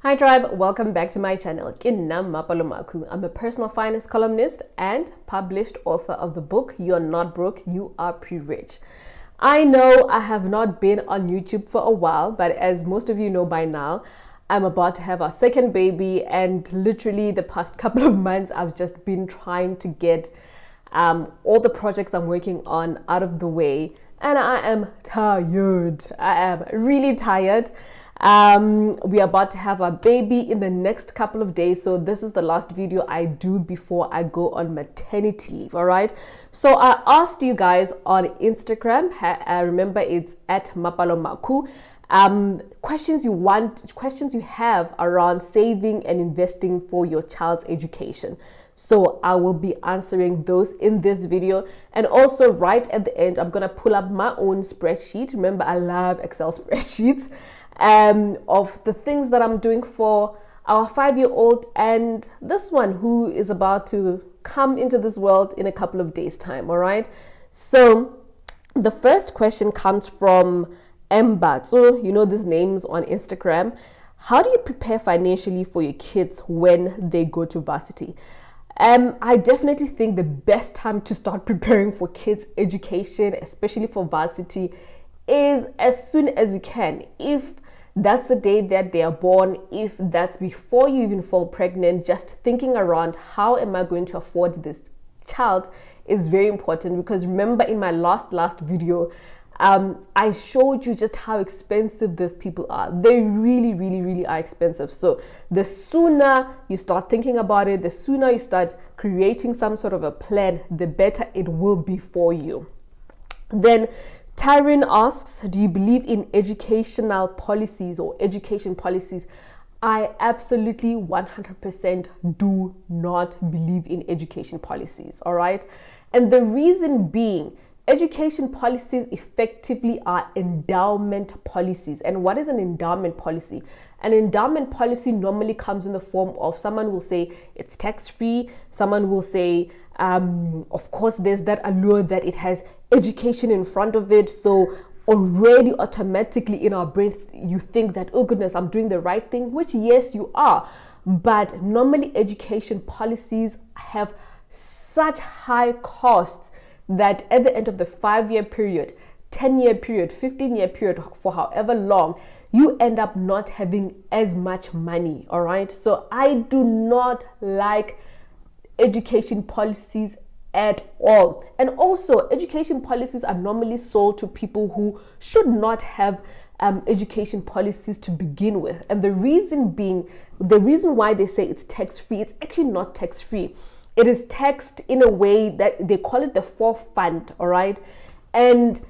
Hi tribe, welcome back to my channel. I'm a personal finance columnist and published author of the book You're Not Broke, You Are Pre-Rich. I know I have not been on YouTube for a while, but as most of you know by now, I'm about to have our second baby, and literally the past couple of months I've just been trying to get all the projects I'm working on out of the way, and I am tired. I am really tired. We are about to have our baby in the next couple of days, so this is the last video I do before I go on maternity leave. All right, so I asked you guys on Instagram, remember it's at mapalomaku, questions you have around saving and investing for your child's education. So I will be answering those in this video, and also right at the end I'm gonna pull up my own spreadsheet. Remember, I love Excel spreadsheets, of the things that I'm doing for our 5-year-old and this one who is about to come into this world in a couple of days time. All right, so the first question comes from Emba. So you know these names on Instagram. How do you prepare financially for your kids when they go to varsity? I definitely think the best time to start preparing for kids' education, especially for varsity, is as soon as you can. If that's the day that they are born, if that's before you even fall pregnant, just thinking around how am I going to afford this child is very important. Because remember, in my last video, I showed you just how expensive these people are. They really are expensive. So the sooner you start thinking about it, the sooner you start creating some sort of a plan, the better it will be for you. Then Tyron asks, do you believe in educational policies or education policies? I absolutely 100% do not believe in education policies. All right, and the reason being, education policies effectively are endowment policies. And what is an endowment policy? An endowment policy normally comes in the form of, someone will say it's tax-free, someone will say, of course, there's that allure that it has education in front of it. So already automatically in our brain, you think that, oh goodness, I'm doing the right thing, which yes, you are. But normally education policies have such high costs that at the end of the 5-year period, 10-year period, 15-year period, for however long, you end up not having as much money. All right, so I do not like education policies at all. And also, education policies are normally sold to people who should not have education policies to begin with. And the reason why they say it's tax-free, it's actually not tax-free. It is taxed in a way that they call it the forefund. All right, and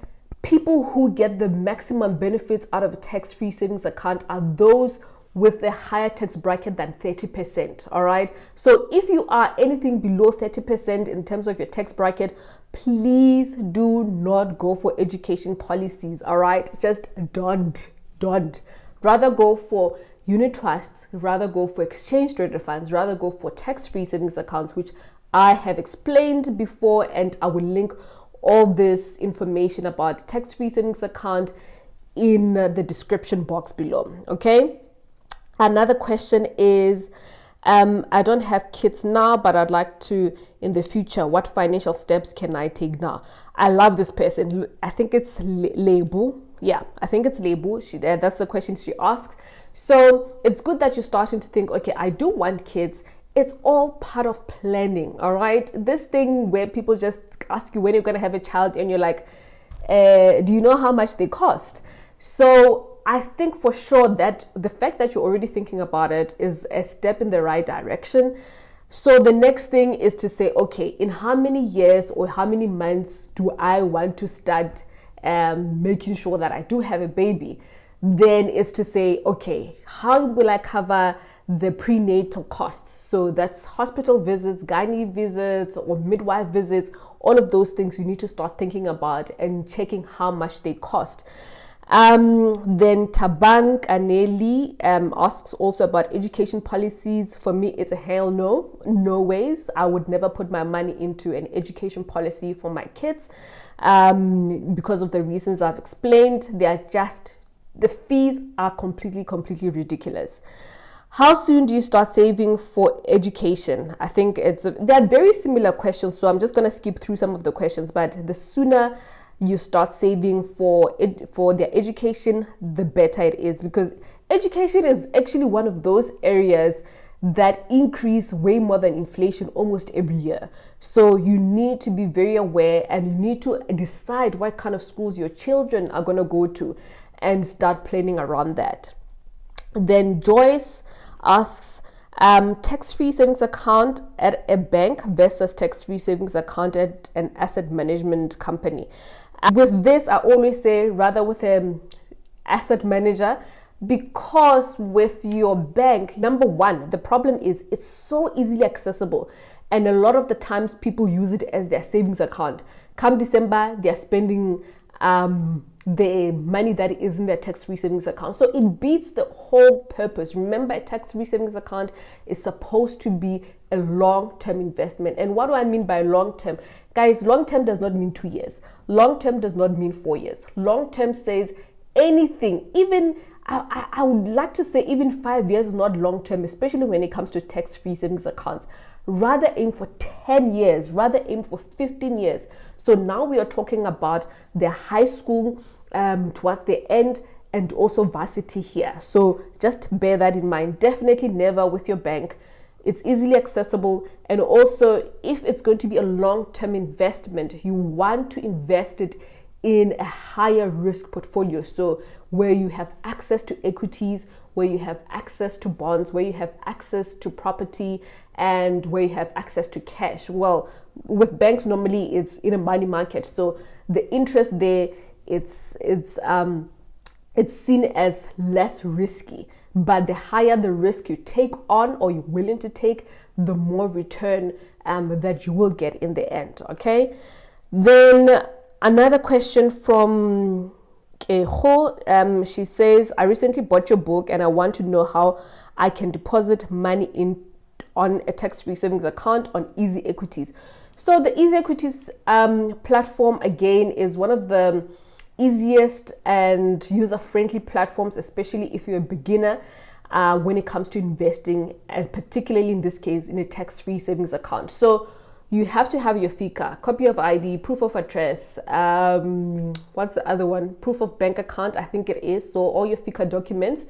people who get the maximum benefits out of a tax-free savings account are those with a higher tax bracket than 30%. All right, so if you are anything below 30% in terms of your tax bracket, please do not go for education policies. All right, just don't. Rather go for unit trusts, rather go for exchange traded funds, rather go for tax-free savings accounts, which I have explained before, and I will link all this information about tax-free savings account in the description box below. Okay, another question is, I don't have kids now, but I'd like to in the future. What financial steps can I take now? I love this person. I think it's Label. Yeah, I think it's Label. That's the question she asks. So it's good that you're starting to think, okay, I do want kids. It's all part of planning. All right, this thing where people just ask you when you're going to have a child and you're like, do you know how much they cost? So I think for sure that the fact that you're already thinking about it is a step in the right direction. So the next thing is to say, okay, in how many years or how many months do I want to start making sure that I do have a baby? Then is to say, okay, how will I cover the prenatal costs? So that's hospital visits, gynae visits, or midwife visits. All of those things you need to start thinking about and checking how much they cost. Then Tabank Aneli asks also about education policies. For me, it's a hell no. No ways. I would never put my money into an education policy for my kids because of the reasons I've explained. They are just, the fees are completely ridiculous. How soon do you start saving for education? I think they're very similar questions, so I'm just going to skip through some of the questions. But the sooner you start saving for their education, the better it is, because education is actually one of those areas that increase way more than inflation almost every year. So you need to be very aware, and you need to decide what kind of schools your children are going to go to and start planning around that. Then Joyce asks, tax-free savings account at a bank versus tax-free savings account at an asset management company. With this, I always say rather with an asset manager, because with your bank, number one, the problem is it's so easily accessible, and a lot of the times people use it as their savings account. Come December, they're spending the money that is in their tax-free savings account. So it beats the whole purpose. Remember, a tax-free savings account is supposed to be a long-term investment. And what do I mean by long-term? Guys, long-term does not mean 2 years. Long-term does not mean 4 years. Long-term says anything, even I would like to say even 5 years is not long-term, especially when it comes to tax-free savings accounts. Rather aim for 10 years, rather aim for 15 years. So now we are talking about the high school towards the end, and also varsity here. So just bear that in mind. Definitely never with your bank. It's easily accessible, and also if it's going to be a long-term investment, you want to invest it in a higher risk portfolio. So where you have access to equities, where you have access to bonds, where you have access to property, and where you have access to cash. Well, with banks, normally it's in a money market. So the interest there, it's seen as less risky. But the higher the risk you take on, or you're willing to take, the more return that you will get in the end. Okay. Then another question from Keho. She says, I recently bought your book and I want to know how I can deposit money on a tax-free savings account on Easy Equities. So the Easy Equities platform, again, is one of the easiest and user-friendly platforms, especially if you're a beginner when it comes to investing, and particularly in this case in a tax-free savings account. So you have to have your FICA, copy of ID, proof of address, what's the other one? Proof of bank account, I think it is. So all your FICA documents.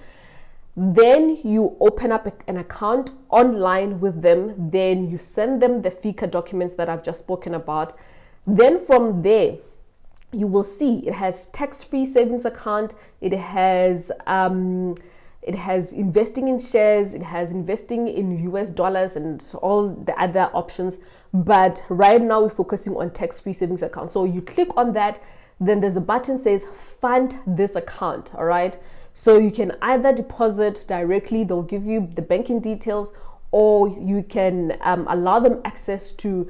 Then you open up an account online with them. Then you send them the FICA documents that I've just spoken about. Then from there, you will see it has tax-free savings account. It has investing in shares. It has investing in US dollars and all the other options. But right now we're focusing on tax-free savings account. So you click on that. Then there's a button says fund this account. All right. So you can either deposit directly. They'll give you the banking details, or you can allow them access to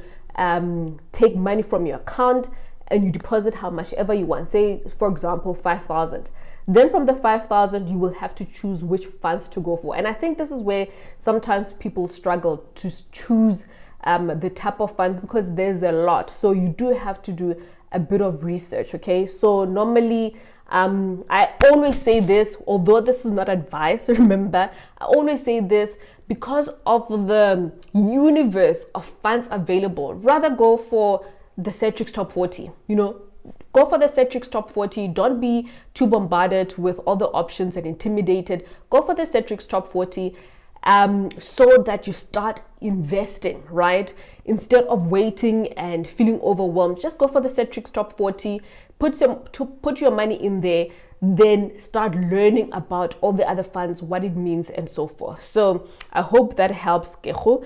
take money from your account, and you deposit how much ever you want. Say, for example, 5,000. Then from the 5,000, you will have to choose which funds to go for. And I think this is where sometimes people struggle to choose the type of funds, because there's a lot. So you do have to do a bit of research. Okay. So normally, I always say this, although this is not advice, remember, I always say this because of the universe of funds available. Rather go for the Cetrix Top 40, go for the Cetrix Top 40. Don't be too bombarded with all the options and intimidated. Go for the Cetrix Top 40 so that you start investing, right? Instead of waiting and feeling overwhelmed, just go for the Cetrix Top 40. Put your money in there, then start learning about all the other funds, what it means, and so forth. So I hope that helps, Keho.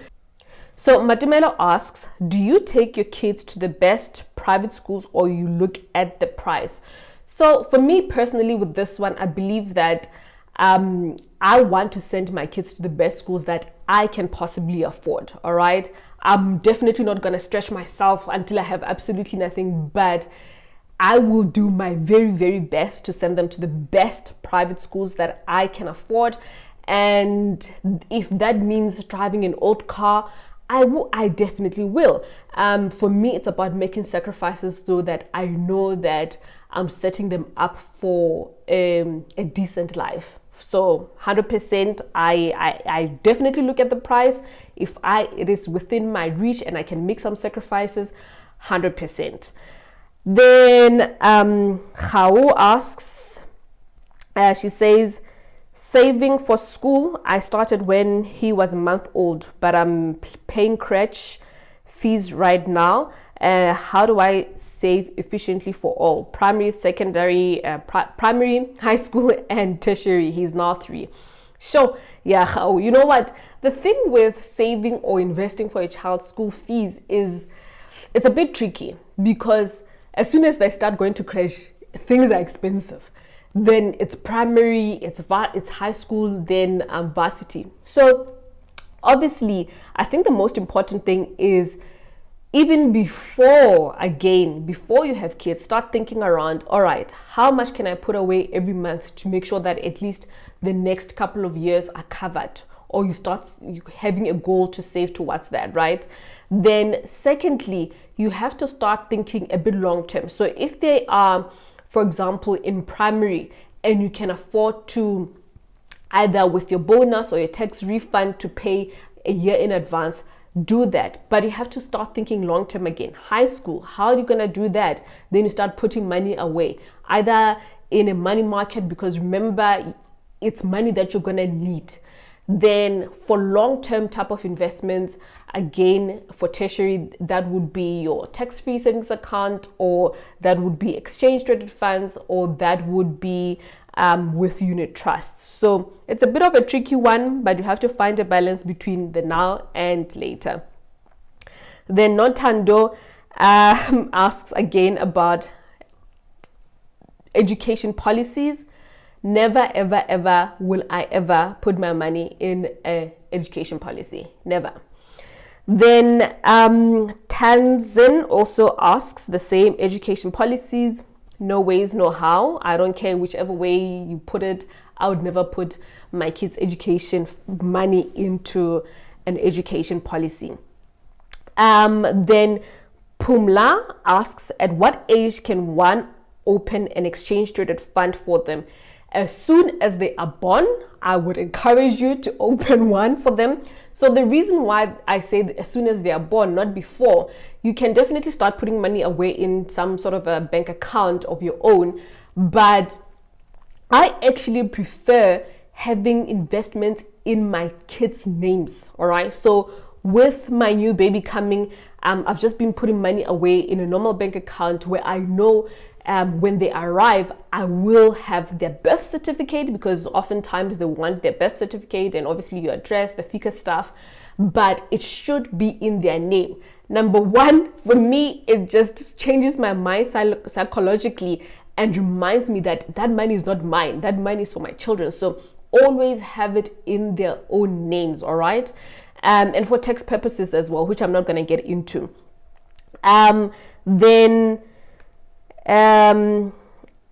So Matumelo asks, do you take your kids to the best private schools, or you look at the price? So for me personally, with this one, I believe that I want to send my kids to the best schools that I can possibly afford. All right. I'm definitely not going to stretch myself until I have absolutely nothing, but I will do my very, very best to send them to the best private schools that I can afford. And if that means driving an old car, I definitely will. For me, it's about making sacrifices so that I know that I'm setting them up for a decent life So 100%, I definitely look at the price. If it is within my reach and I can make some sacrifices, 100%. Then Khao asks, she says, saving for school, I started when he was a month old, but I'm paying crèche fees right now. How do I save efficiently for all? Primary, secondary, primary, high school, and tertiary. He's now 3. So yeah, you know what? The thing with saving or investing for a child's school fees is it's a bit tricky, because as soon as they start going to crèche, things are expensive. Then it's primary, it's high school, then varsity. So obviously, I think the most important thing is, even before you have kids, start thinking around, all right, how much can I put away every month to make sure that at least the next couple of years are covered? Or you start having a goal to save towards that, right? Then secondly, you have to start thinking a bit long term. So if they are, for example, in primary, and you can afford to either with your bonus or your tax refund to pay a year in advance, do that. But you have to start thinking long term again. High school, how are you going to do that? Then you start putting money away, either in a money market, because remember, it's money that you're going to need. Then for long term type of investments, again, for tertiary, that would be your tax-free savings account, or that would be exchange traded funds, or that would be with unit trusts. So it's a bit of a tricky one, but you have to find a balance between the now and later. Then Nontando asks again about education policies. Never, ever, ever will I ever put my money in an education policy. Never. Then Tanzin also asks the same, education policies. No ways, no how. I don't care whichever way you put it. I would never put my kids' education money into an education policy. Then Pumla asks, at what age can one open an exchange traded fund for them? As soon as they are born, I would encourage you to open one for them. So the reason why I say that as soon as they are born, not before, you can definitely start putting money away in some sort of a bank account of your own. But I actually prefer having investments in my kids' names. All right. So with my new baby coming, I've just been putting money away in a normal bank account where I know when they arrive, I will have their birth certificate, because oftentimes they want their birth certificate and obviously your address, the FICA stuff, but it should be in their name. Number one, for me, it just changes my mind psychologically and reminds me that that money is not mine. That money is for my children. So always have it in their own names, all right? And for tax purposes as well, which I'm not going to get into. Then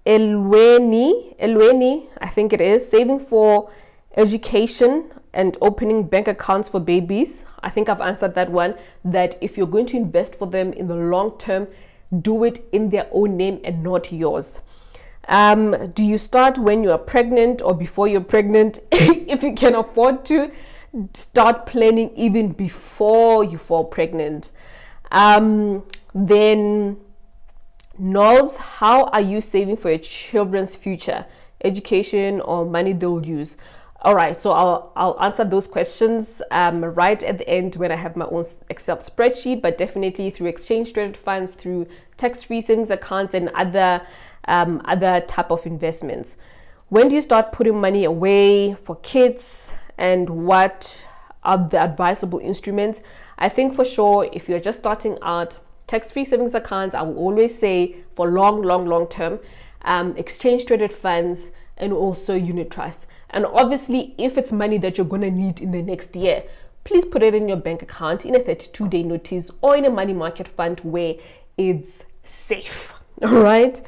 Elweni, I think it is, saving for education and opening bank accounts for babies. I think I've answered that one, that if you're going to invest for them in the long term, do it in their own name and not yours. Do you start when you are pregnant or before you're pregnant? If you can afford to, start planning even before you fall pregnant. Then Knowles, how are you saving for your children's future, education, or money they'll use? All right, so I'll answer those questions right at the end when I have my own Excel spreadsheet, but definitely through exchange traded funds, through tax-free savings accounts, and other type of investments. When do you start putting money away for kids, and what are the advisable instruments? I think for sure, if you're just starting out, tax-free savings accounts, I will always say for long term, exchange traded funds, and also unit trusts. And obviously, if it's money that you're going to need in the next year, please put it in your bank account in a 32-day notice or in a money market fund where it's safe. All right.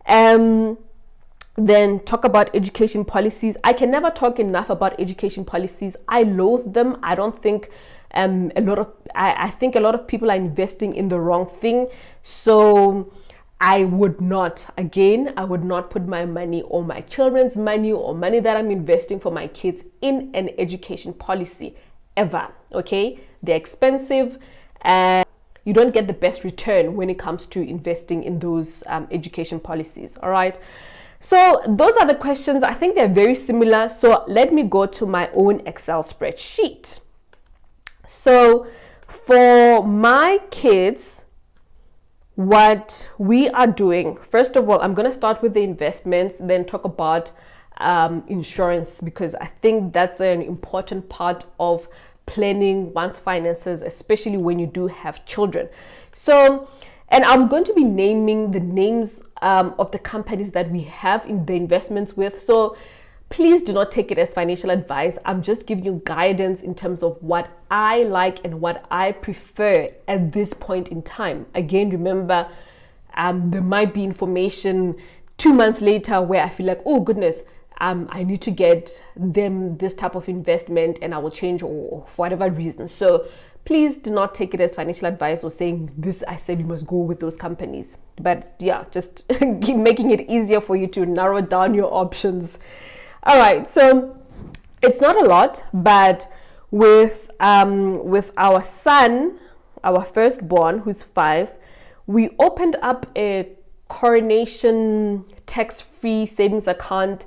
Then talk about education policies. I can never talk enough about education policies. I loathe them. I don't think I think a lot of people are investing in the wrong thing. So I would not put my money or my children's money or money that I'm investing for my kids in an education policy ever. Okay, they're expensive and you don't get the best return when it comes to investing in those education policies. All right, so those are the questions. I think they're very similar. So let me go to my own Excel spreadsheet. So for my kids, what we are doing, first of all, I'm going to start with the investments, then talk about insurance, because I think that's an important part of planning one's finances, especially when you do have children. So, and I'm going to be naming the names of the companies that we have in the investments with. So please do not take it as financial advice. I'm just giving you guidance in terms of what I like and what I prefer at this point in time. Again, remember, there might be information 2 months later where I feel like, oh goodness, I need to get them this type of investment and I will change or for whatever reason. So please do not take it as financial advice or saying this, I said you must go with those companies. But yeah, just keep making it easier for you to narrow down your options. All right, so it's not a lot, but with our son, our firstborn, who's 5, we opened up a Coronation tax-free savings account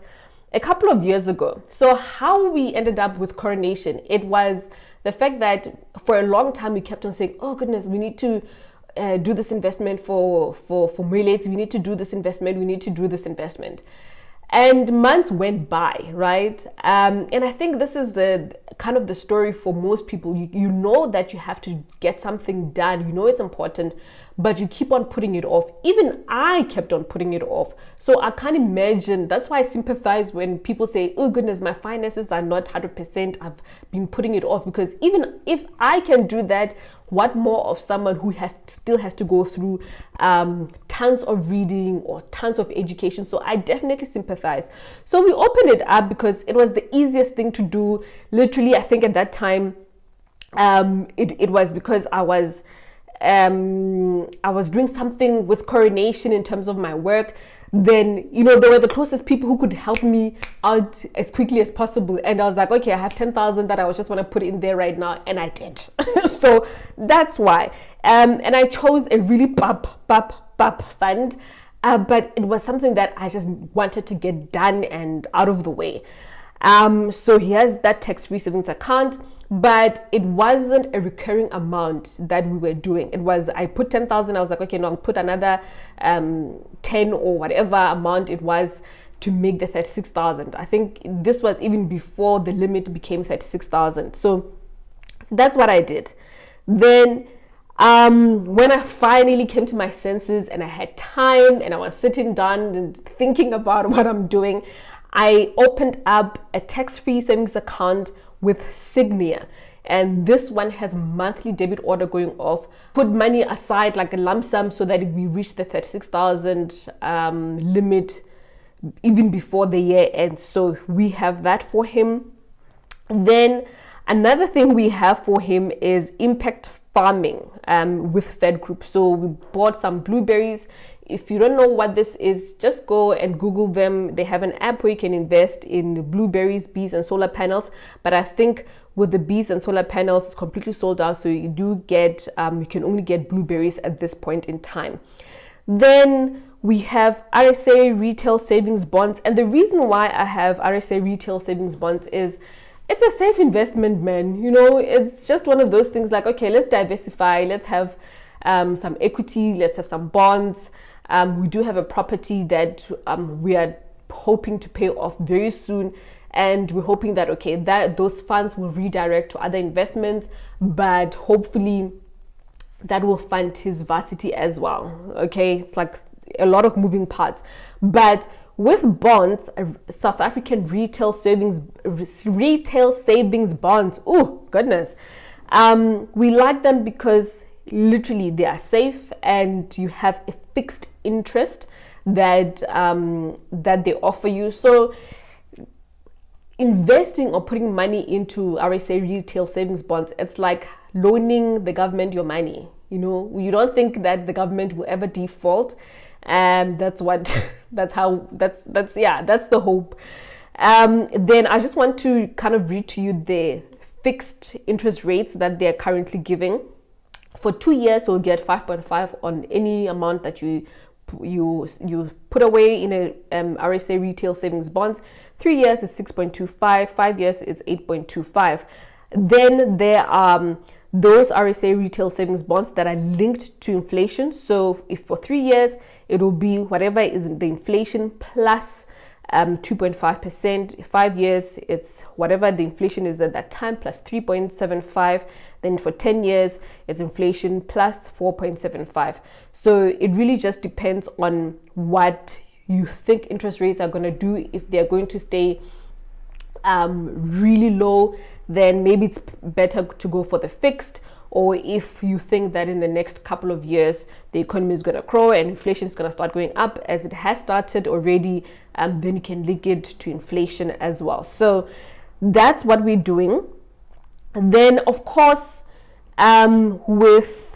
a couple of years ago. So how we ended up with Coronation, it was the fact that for a long time we kept on saying, oh goodness, we need to do this investment for Marriott, we need to do this investment, we need to do this investment. And months went by, right? And I think this is the kind of the story for most people. You know that you have to get something done. You know it's important, but you keep on putting it off. Even I kept on putting it off. So I can't imagine. That's why I sympathize when people say, oh goodness, my finances are not 100%. I've been putting it off. Because even if I can do that, what more of someone who still has to go through tons of reading or tons of education? So I definitely sympathize. So we opened it up because it was the easiest thing to do. Literally, I think at that time, it was because I was doing something with Coronation in terms of my work. Then, you know, they were the closest people who could help me out as quickly as possible. And I was like, okay, I have 10,000 that I just want to put in there right now. And I did. So that's why. And I chose a really pop fund. But it was something that I just wanted to get done and out of the way. So he has that tax-free savings account, but it wasn't a recurring amount that we were doing. It was, I put 10,000. I was like, okay, no, I'll put another 10 or whatever amount it was to make the 36,000. I think this was even before the limit became 36,000. So that's what I did. Then when I finally came to my senses and I had time and I was sitting down and thinking about what I'm doing, I opened up a tax-free savings account with Sygnia, and this one has monthly debit order going off. Put money aside like a lump sum so that we reach the 36,000 limit even before the year ends. So we have that for him. Then another thing we have for him is impact farming with Fed Group. So we bought some blueberries. If you don't know what this is, just go and Google them. They have an app where you can invest in blueberries, bees, and solar panels. But I think with the bees and solar panels, it's completely sold out. So you do get, you can only get blueberries at this point in time. Then we have RSA retail savings bonds. And the reason why I have RSA retail savings bonds is it's a safe investment, man. You know, it's just one of those things like, okay, let's diversify. Let's have some equity. Let's have some bonds. We do have a property that we are hoping to pay off very soon, and we're hoping that, okay, that those funds will redirect to other investments, but hopefully that will fund his Varsity as well. Okay, it's like a lot of moving parts. But with bonds, South African retail savings bonds, oh goodness, we like them because literally they are safe and you have a fixed interest that that they offer you. So investing or putting money into RSA retail savings bonds, it's like loaning the government your money. You know, you don't think that the government will ever default. and that's the hope. Then I just want to kind of read to you the fixed interest rates that they're currently giving. For 2 years, you'll get 5.5 on any amount that you put away in a RSA retail savings bonds. 3 years is 6.25, 5 years is 8.25. Then there are those RSA retail savings bonds that are linked to inflation. So if for 3 years, it will be whatever is the inflation plus 2.5%. 5 years, it's whatever the inflation is at that time plus 3.75. Then for 10 years, it's inflation plus 4.75. So it really just depends on what you think interest rates are going to do. If they're going to stay really low, then maybe it's better to go for the fixed. Or if you think that in the next couple of years the economy is going to grow and inflation is going to start going up, as it has started already, then you can link it to inflation as well. So that's what we're doing. And then, of course, with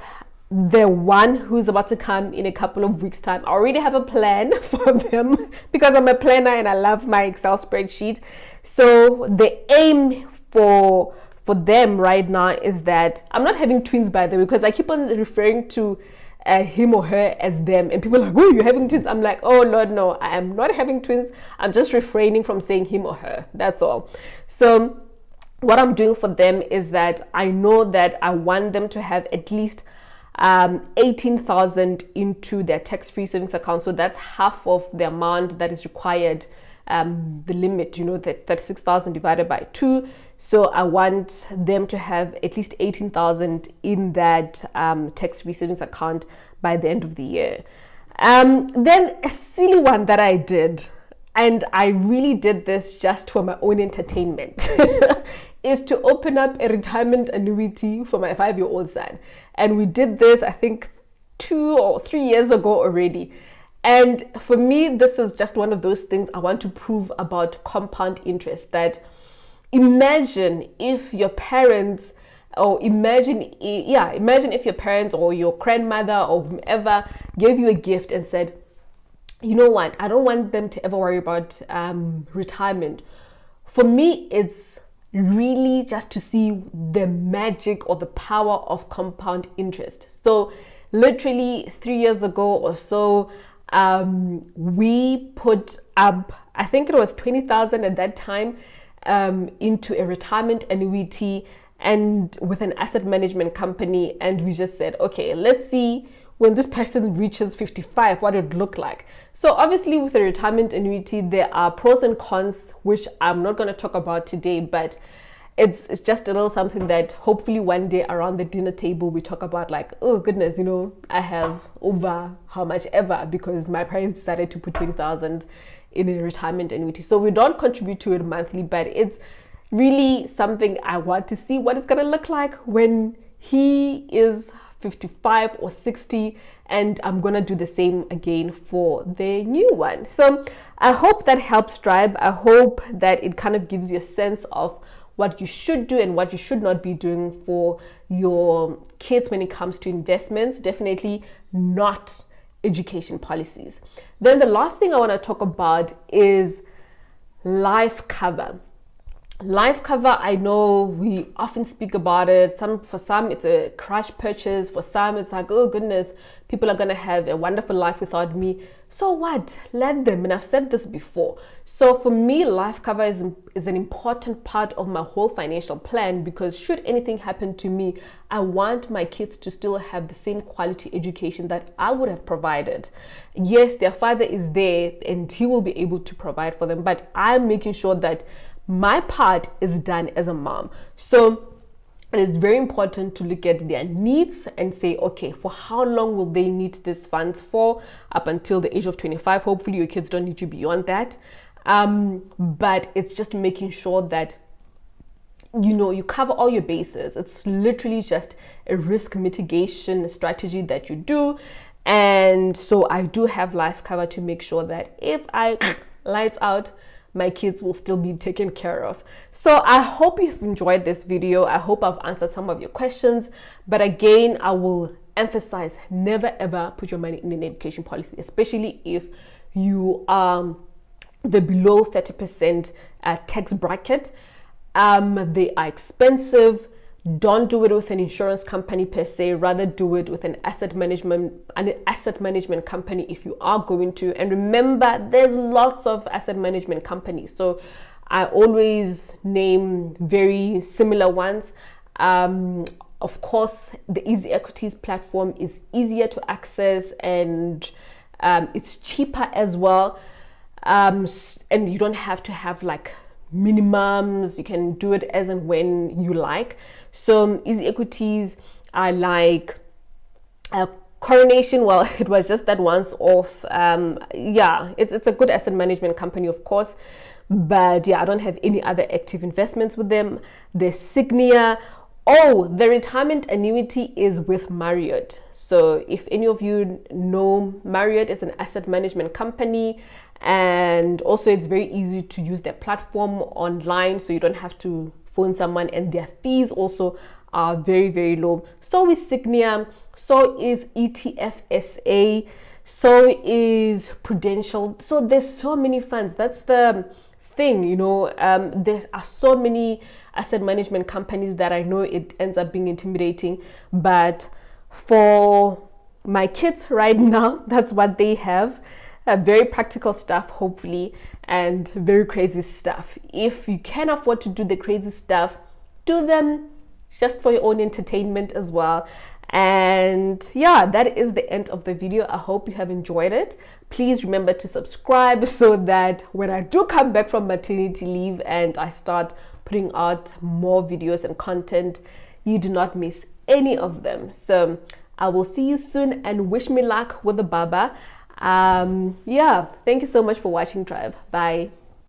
the one who's about to come in a couple of weeks' time, I already have a plan for them because I'm a planner and I love my Excel spreadsheet. So the aim for them right now is that I'm not having twins, by the way, because I keep on referring to him or her as them, and people are like, oh, you're having twins. I'm like, oh Lord, no, I am not having twins. I'm just refraining from saying him or her. That's all. So what I'm doing for them is that I know that I want them to have at least 18,000 into their tax-free savings account. So that's half of the amount that is required, the limit, that 36,000 divided by 2. So I want them to have at least 18,000 in that tax-free savings account by the end of the year. Then a silly one that I did, and I really did this just for my own entertainment, is to open up a retirement annuity for my 5-year-old son. And we did this, I think, 2 or 3 years ago already. And for me, this is just one of those things I want to prove about compound interest, that imagine if your parents, or imagine if your parents or your grandmother or whomever gave you a gift and said, you know what, I don't want them to ever worry about retirement. For me, it's really just to see the magic or the power of compound interest. So literally 3 years ago or so, we put up, I think it was 20,000 at that time, into a retirement annuity and with an asset management company. And we just said, okay, let's see when this person reaches 55, what it would look like. So obviously with a retirement annuity, there are pros and cons, which I'm not going to talk about today, but it's just a little something that hopefully one day around the dinner table we talk about, like, oh goodness, I have over how much ever because my parents decided to put 20,000 in a retirement annuity. So we don't contribute to it monthly, but it's really something I want to see what it's going to look like when he is 55 or 60, and I'm going to do the same again for the new one. So I hope that helps, Tribe. I hope that it kind of gives you a sense of what you should do and what you should not be doing for your kids when it comes to investments. Definitely not education policies. Then the last thing I want to talk about is life cover. Life cover, I know we often speak about it. For some, it's a crash purchase. For some, it's like, oh goodness, people are going to have a wonderful life without me. So what? Let them. And I've said this before. So for me, life cover is an important part of my whole financial plan, because should anything happen to me, I want my kids to still have the same quality education that I would have provided. Yes, their father is there and he will be able to provide for them, but I'm making sure that my part is done as a mom. So it is very important to look at their needs and say, okay, for how long will they need these funds for? Up until the age of 25. Hopefully your kids don't need you beyond that. But it's just making sure that you cover all your bases. It's literally just a risk mitigation strategy that you do. And so I do have life cover to make sure that if I lights out, my kids will still be taken care of. So I hope you've enjoyed this video. I hope I've answered some of your questions. But again, I will emphasize, never ever put your money in an education policy, especially if you are the below 30% tax bracket. They are expensive. Don't do it with an insurance company per se, rather do it with an asset management company if you are going to. And remember, there's lots of asset management companies, so I always name very similar ones. Of course, the Easy Equities platform is easier to access, and it's cheaper as well, and you don't have to have like minimums. You can do it as and when you like. So Easy Equities, I like Coronation. Well, it was just that once off. Yeah, it's a good asset management company, of course, but yeah, I don't have any other active investments with them. There's Sygnia. Oh, the retirement annuity is with Marriott. So if any of you know, Marriott is an asset management company, and also it's very easy to use their platform online, so you don't have to phone someone, and their fees also are very, very low. So is Sygnia, so is etfSA, so is Prudential. So there's so many funds. That's the thing, you know. There are so many asset management companies that I know it ends up being intimidating, but for my kids right now, that's what they have. Very practical stuff, hopefully, and very crazy stuff. If you can afford to do the crazy stuff, do them just for your own entertainment as well. And yeah, that is the end of the video. I hope you have enjoyed it. Please remember to subscribe so that when I do come back from maternity leave and I start putting out more videos and content, you do not miss any of them. So I will see you soon, and wish me luck with the baba. Yeah, thank you so much for watching, tribe. Bye.